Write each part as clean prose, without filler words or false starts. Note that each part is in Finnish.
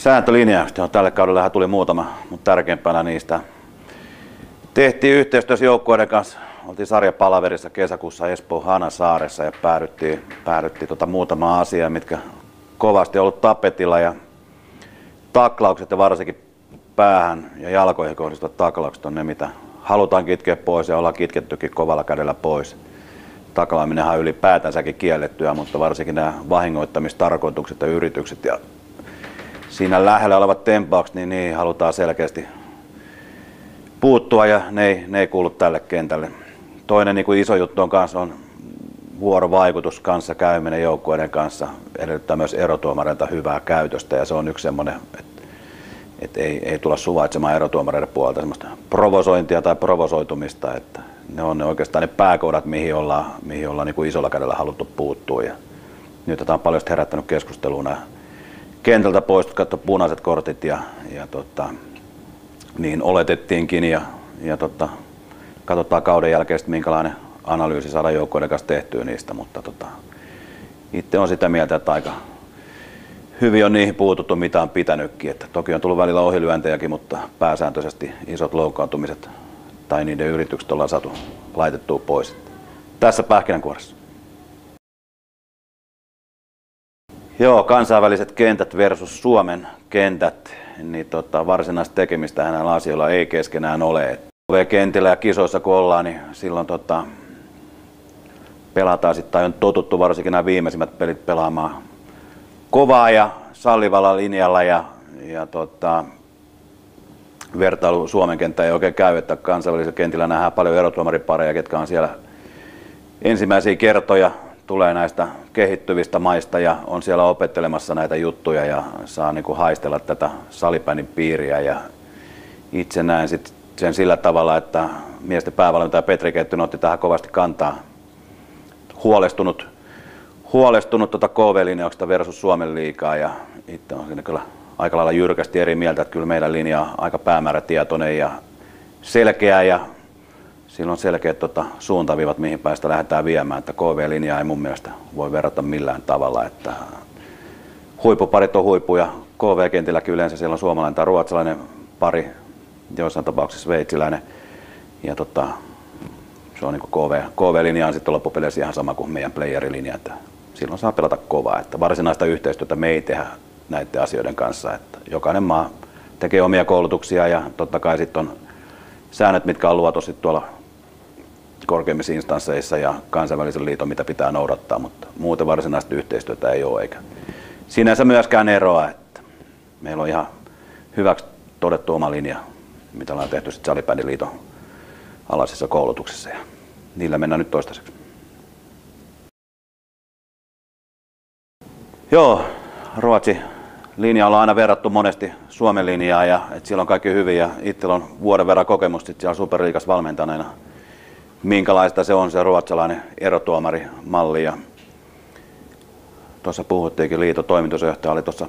Sääntölinjaukset, johon tälle kaudelle tuli muutama, mutta tärkeimpänä niistä tehtiin yhteistyössä joukkueiden kanssa. Oltiin sarjapalaverissa kesäkuussa Espoon Hanasaaressa ja päädyttiin muutamaa asiaa, mitkä kovasti ollut tapetilla. Ja taklaukset ja varsinkin päähän ja jalkoihin kohdistuvat taklaukset on ne, mitä halutaan kitkeä pois ja ollaan kitkettykin kovalla kädellä pois. Taklaaminenhan on ylipäätänsäkin kiellettyä, mutta varsinkin nämä vahingoittamistarkoitukset ja yritykset ja siinä lähellä olevat tempaukset, niin niihin halutaan selkeästi puuttua ja ne ei kuulu tälle kentälle. Toinen niin kuin iso juttu on vuorovaikutus kanssa käyminen joukkueiden kanssa. Edellyttää myös erotuomareilta hyvää käytöstä ja se on yksi semmoinen, että ei tulla suvaitsemaan erotuomareiden puolelta semmoista provosointia tai provosoitumista. Että ne on oikeastaan ne pääkohdat, mihin ollaan niin kuin isolla kädellä haluttu puuttua. Ja nyt tätä on paljon herättänyt keskustelua nämä kentältä poistut punaiset kortit ja niin oletettiinkin ja katsotaan kauden jälkeen minkälainen analyysi saadaan joukkueiden kanssa tehtyä niistä, mutta itse on sitä mieltä, että aika hyvin on niihin puututtu mitä on pitänytkin, että toki on tullut välillä ohilyöntejäkin, mutta pääsääntöisesti isot loukkaantumiset tai niiden yritykset ollaan saatu laitettua pois. Tässä pähkinänkuoressa. Joo, kansainväliset kentät versus Suomen kentät, niin varsinaista tekemistä näillä asioilla ei keskenään ole. KV-kentillä ja kisoissa kun ollaan, niin silloin pelataan sitten, tai on totuttu varsinkin nämä viimeisimmät pelit pelaamaan kovaa ja sallivalla linjalla ja vertailu Suomen kenttä ei oikein käy, että kansainvälisellä kentillä nähdään paljon erotuomaripareja, ketkä on siellä ensimmäisiä kertoja, tulee näistä kehittyvistä maista ja on siellä opettelemassa näitä juttuja ja saa niin kuin haistella tätä salipäinin piiriä. Ja itse näen sen sillä tavalla, että miesten päävalmentaja Petri Kettunen otti tähän kovasti kantaa. Huolestunut KV-linjauksesta versus Suomen liigaa ja itse on siinä kyllä aika lailla jyrkästi eri mieltä, että kyllä meidän linja on aika päämäärätietoinen ja selkeä ja sillä on selkeät suuntaviivat, mihin päästä lähdetään viemään, että KV-linjaa ei mun mielestä voi verrata millään tavalla, että huippuparit on huippuja, KV-kentilläkin yleensä siellä on suomalainen tai ruotsalainen pari, joissain tapauksissa sveitsiläinen ja se on niin kuin KV-linja on sitten loppupeleissä ihan sama kuin meidän playerilinja, että silloin saa pelata kovaa, että varsinaista yhteistyötä me ei tehdä näiden asioiden kanssa, että jokainen maa tekee omia koulutuksia ja totta kai sitten on säännöt, mitkä on luotu sitten tuolla korkeimmissa instansseissa ja kansainvälisen liiton, mitä pitää noudattaa, mutta muuten varsinaista yhteistyötä ei ole eikä sinänsä myöskään eroa, että meillä on ihan hyväksi todettu oma linja, mitä ollaan tehty sitten Salibändiliiton alaisessa koulutuksessa ja niillä mennään nyt toistaiseksi. Joo, Ruotsi linja ollaan aina verrattu monesti Suomen linjaa ja että siellä on kaikki hyvin ja itsellä on vuoden verran kokemusta siellä Superliigassa valmentajana, minkälaista se on se ruotsalainen erotuomarimalli. Ja tuossa puhuttiinkin liiton toimitusjohtaja oli tuossa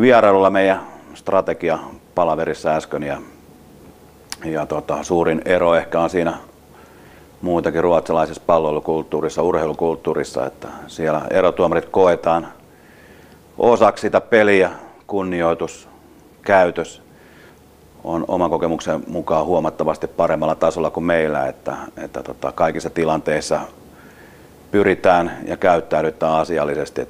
vierailulla meidän strategiapalaverissa äsken ja suurin ero ehkä on siinä muutakin ruotsalaisessa palloilukulttuurissa, urheilukulttuurissa, että siellä erotuomarit koetaan osaksi sitä peliä, kunnioitus, käytös on oman kokemuksen mukaan huomattavasti paremmalla tasolla kuin meillä, että kaikissa tilanteissa pyritään ja käyttäydytään asiallisesti,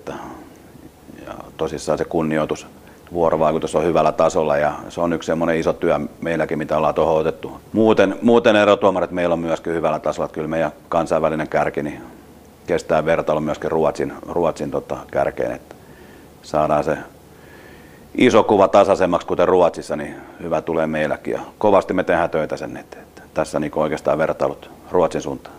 ja tosissaan se kunnioitus, vuorovaikutus on hyvällä tasolla ja se on yksi semmoinen iso työ meilläkin, mitä ollaan tuohon otettu. Muuten erotuomarit meillä on myöskin hyvällä tasolla, että kyllä meidän kansainvälinen kärki niin kestää vertailun myöskin Ruotsin kärkeen, että saadaan se iso kuva tasaisemmaksi kuten Ruotsissa, niin hyvä tulee meilläkin ja kovasti me tehdään töitä sen eteen, että tässä niin oikeastaan vertailut Ruotsin suuntaan.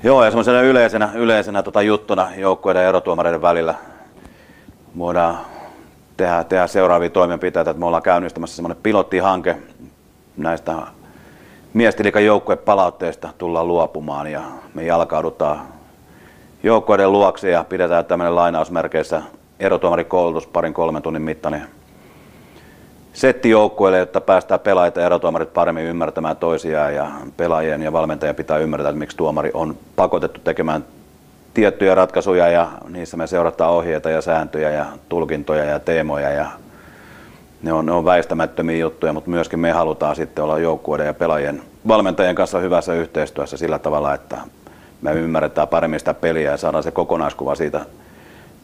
Joo, ja semmoisena yleisenä juttuna joukkueiden ja erotuomareiden välillä voidaan tehdä seuraavia toimenpiteitä, että me ollaan käynnistämässä semmoinen pilottihanke näistä miestilliigan joukkuepalautteista tullaan luopumaan ja me jalkaudutaan joukkueiden luokse ja pidetään tämmöinen lainausmerkeissä erotuomarikoulutus 2-3 tunnin mittainen setti joukkueelle, jotta päästään pelaajat ja erotuomarit paremmin ymmärtämään toisiaan ja pelaajien ja valmentajien pitää ymmärtää, että miksi tuomari on pakotettu tekemään tiettyjä ratkaisuja ja niissä me seurataan ohjeita ja sääntöjä ja tulkintoja ja teemoja ja ne on väistämättömiä juttuja, mutta myöskin me halutaan sitten olla joukkueiden ja pelaajien valmentajien kanssa hyvässä yhteistyössä sillä tavalla, että me ymmärretään paremmin sitä peliä ja saadaan se kokonaiskuva siitä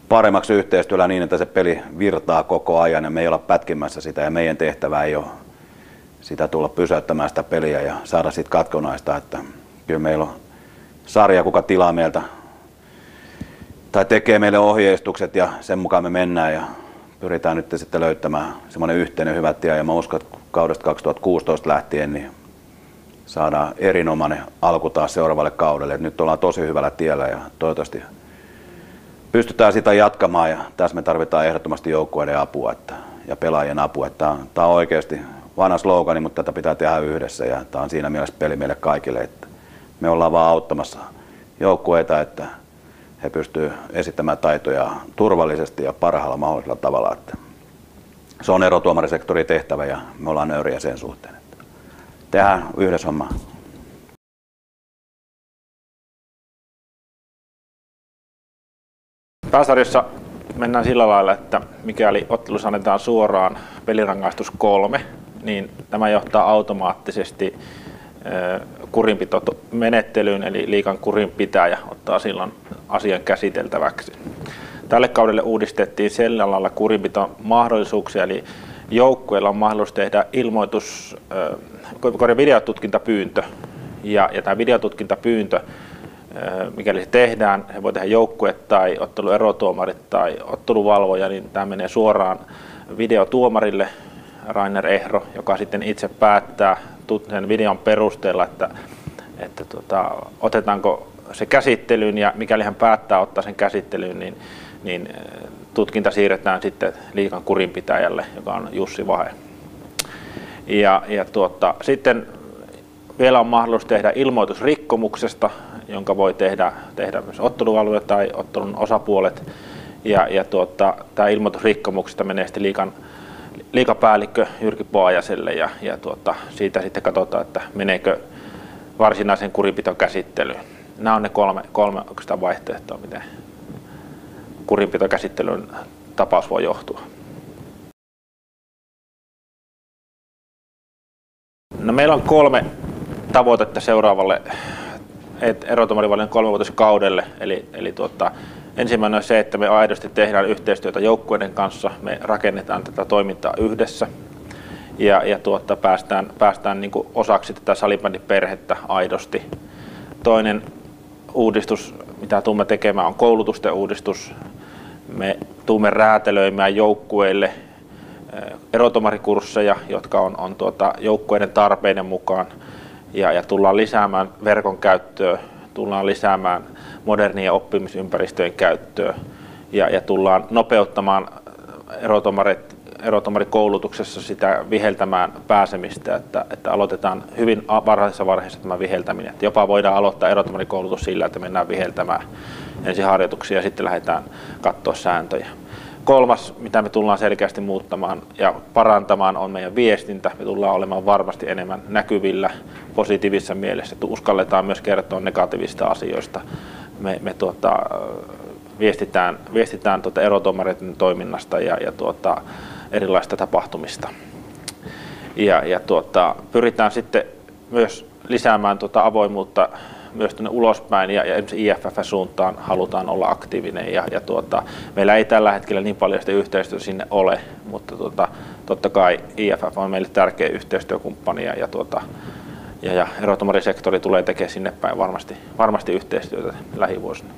paremmaksi yhteistyöllä niin, että se peli virtaa koko ajan ja me ei olla pätkimässä sitä ja meidän tehtävä ei ole sitä tulla pysäyttämään sitä peliä ja saada siitä katkonaista, että kyllä meillä on sarja, kuka tilaa meiltä tai tekee meille ohjeistukset ja sen mukaan me mennään ja pyritään nyt sitten löytämään semmoinen yhteinen hyvä tie ja mä uskon, että kaudesta 2016 lähtien niin saadaan erinomainen alku taas seuraavalle kaudelle. Nyt ollaan tosi hyvällä tiellä ja toivottavasti pystytään sitä jatkamaan ja tässä me tarvitaan ehdottomasti joukkueiden apua ja pelaajien apua. Tämä on oikeasti vanha slogani, mutta tätä pitää tehdä yhdessä ja tämä on siinä mielessä peli meille kaikille, että me ollaan vaan auttamassa joukkueita, että he pystyvät esittämään taitoja turvallisesti ja parhaalla mahdollisella tavalla. Että se on erotuomarisektorin tehtävä ja me ollaan nöyriä sen suhteen. Että tehdään yhdessä hommaa. Pääsarjassa mennään sillä lailla, että mikäli ottelussa annetaan suoraan pelirangaistus 3, niin tämä johtaa automaattisesti kurinpitomenettelyyn, eli liigan kurinpitäjä ottaa silloin asian käsiteltäväksi. Tälle kaudelle uudistettiin sillä lailla kurinpitomahdollisuuksia, eli joukkueilla on mahdollisuus tehdä videotutkintapyyntö, ja tämä videotutkintapyyntö, mikäli se tehdään, he voi tehdä joukkue tai otteluerotuomarit tai otteluvalvoja, niin tämä menee suoraan videotuomarille, Rainer Ehro, joka sitten itse päättää sen videon perusteella, että otetaanko se käsittelyyn, ja mikäli hän päättää ottaa sen käsittelyyn, niin tutkinta siirretään sitten liigan kurinpitäjälle, joka on Jussi Vahe. Sitten vielä on mahdollisuus tehdä ilmoitus rikkomuksesta, jonka voi tehdä myös ottelualue tai ottelun osapuolet. Tämä ilmoitus rikkomuksesta menee sitten liigapäällikkö Jyrki Poajaselle ja siitä sitten katsotaan, että meneekö varsinaisen kurinpitokäsittelyyn. Nämä on ne kolme oikeastaan vaihtoehtoa, miten kurinpitokäsittelyn tapaus voi johtua. No, meillä on 3 tavoitetta seuraavalle erotuomarivalinnan 3-vuotiskaudelle. Eli ensimmäinen on se, että me aidosti tehdään yhteistyötä joukkueiden kanssa, me rakennetaan tätä toimintaa yhdessä ja päästään niin kuin osaksi tätä salibändiperhettä aidosti. Toinen uudistus, mitä tulemme tekemään, on koulutusten uudistus. Me tulemme räätälöimään joukkueille erotuomarikursseja, jotka on joukkueiden tarpeiden mukaan ja tullaan lisäämään verkon käyttöä, tullaan lisäämään modernien oppimisympäristöjen käyttöä ja tullaan nopeuttamaan erotuomarikoulutuksessa sitä viheltämään pääsemistä, että aloitetaan hyvin varhaisessa vaiheessa tämä viheltäminen. Että jopa voidaan aloittaa erotuomarikoulutus sillä, että mennään viheltämään ensin harjoituksia ja sitten lähdetään katsoa sääntöjä. Kolmas, mitä me tullaan selkeästi muuttamaan ja parantamaan, on meidän viestintä. Me tullaan olemaan varmasti enemmän näkyvillä positiivisessa mielessä, että uskalletaan myös kertoa negatiivisista asioista. Me viestitään erotuomareiden toiminnasta ja erilaisista tapahtumista. Pyritään sitten myös lisäämään avoimuutta myös tuonne ulospäin ja IFF-suuntaan halutaan olla aktiivinen meillä ei tällä hetkellä niin paljon sitä yhteistyötä sinne ole, mutta totta kai IFF on meille tärkeä yhteistyökumppani ja erotuomarisektori tulee tekemään sinne päin varmasti yhteistyötä lähivuosina.